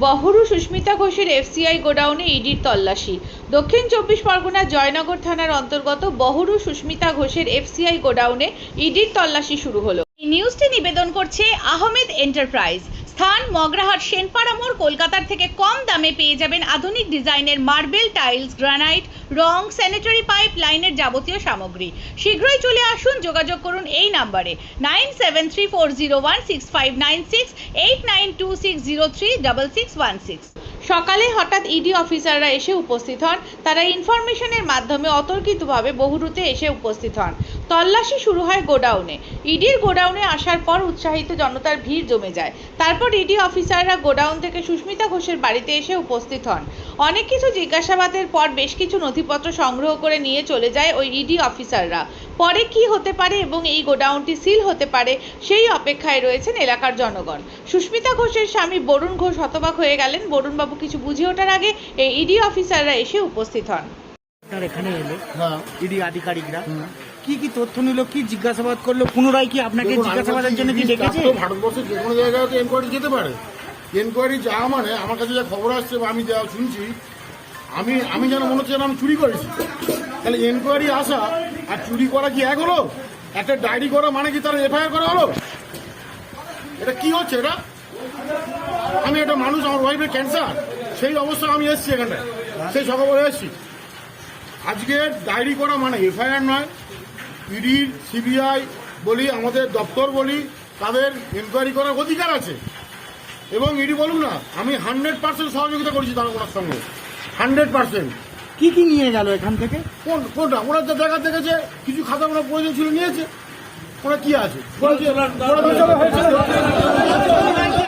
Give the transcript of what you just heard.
বহরু সুস্মিতা ঘোষের এফসিআই গোডাউনে ইডির তল্লাশি। দক্ষিণ চব্বিশ পরগনা জয়নগর থানার অন্তর্গত বহরু সুস্মিতা ঘোষের এফসিআই গোডাউনে ইডির তল্লাশি শুরু হলো। এই নিউজটি নিবেদন করছে আহমেদ এন্টারপ্রাইজ। স্থান মগরাহাট সেনপাড়া মোড়। কলকাতার থেকে কম দামে পেয়ে যাবেন আধুনিক ডিজাইনের মার্বেল, টাইলস, গ্রানাইট, রং, স্যানিটারি পাইপ লাইনের যাবতীয় সামগ্রী। শীঘ্রই চলে আসুন, যোগাযোগ করুন এই নাম্বারে 9734016596 8926036616। সকালে হঠাৎ ইডি অফিসাররা এসে উপস্থিত হন। তারা ইনফরমেশনের মাধ্যমে অতর্কিতভাবে বহরুতে এসে উপস্থিত হন। তল্লাশি শুরু হয় গোডাউনে। ইডির গোডাউনে আসার পর উৎসাহিত জনতার ভিড় জমে যায়। তারপর ইডি অফিসাররা গোডাউন থেকে সুস্মিতা ঘোষের বাড়িতে এসে উপস্থিত হন। অনেক কিছু জিজ্ঞাসাবাদের পর বেশ কিছু নথিপত্র সংগ্রহ করে নিয়ে চলে যায় ওই ইডি অফিসাররা। পরে কি হতে পারে এবং এই গোডাউনটি সিল হতে পারে সেই অপেক্ষায় রয়েছেন এলাকার জনগণ। সুস্মিতা ঘোষের স্বামী বরুণ ঘোষ হতবাক হয়ে গেলেন। বরুণবাবু কিছু বুঝে ওঠার আগে এই ইডি অফিসাররা এসে উপস্থিত হন। এখানে এলো ইডি আধিকারিকরা কি কি তথ্য নিল, কি জিজ্ঞাসাবাদ করলো, পুনরায় কি আপনাকে জিজ্ঞাসাবাদের জন্য কি ডেকেছে? ভারতবর্ষের যে কোনো জায়গায় তো এনকোয়ারি যেতে পারে। এনকোয়ারি যাওয়া মানে আমার কাছে যা খবর আসছে বা আমি যা শুনছি, আমি যেন মনে হচ্ছে যেন আমি চুরি করেছি। তাহলে এনকোয়ারি আসা আর চুরি করা কি এক হলো? একটা ডায়েরি করা মানে কি তার এফআইআর করা হলো? এটা কি হচ্ছে? এটা আমি একটা মানুষ, আমার ওয়াইফের ক্যান্সার, সেই অবস্থা আমি এসেছি এখানটায়, সেই সকালে এসেছি। আজকে ডায়েরি করা মানে এফআইআর নয়। ইডি, সিবিআই বলি, আমাদের দপ্তর বলি, তাদের এনকোয়ারি করার অধিকার আছে। এবং ইডি বলুন না, আমি 100% সহযোগিতা করেছি তার ওনার সঙ্গে, 100%। কি কি নিয়ে গেল এখান থেকে? কোনটা ওরা তো দেখা দেখেছে, কিছু খাতা ওনার প্রয়োজন ছিল নিয়েছে। ওরা কি আছে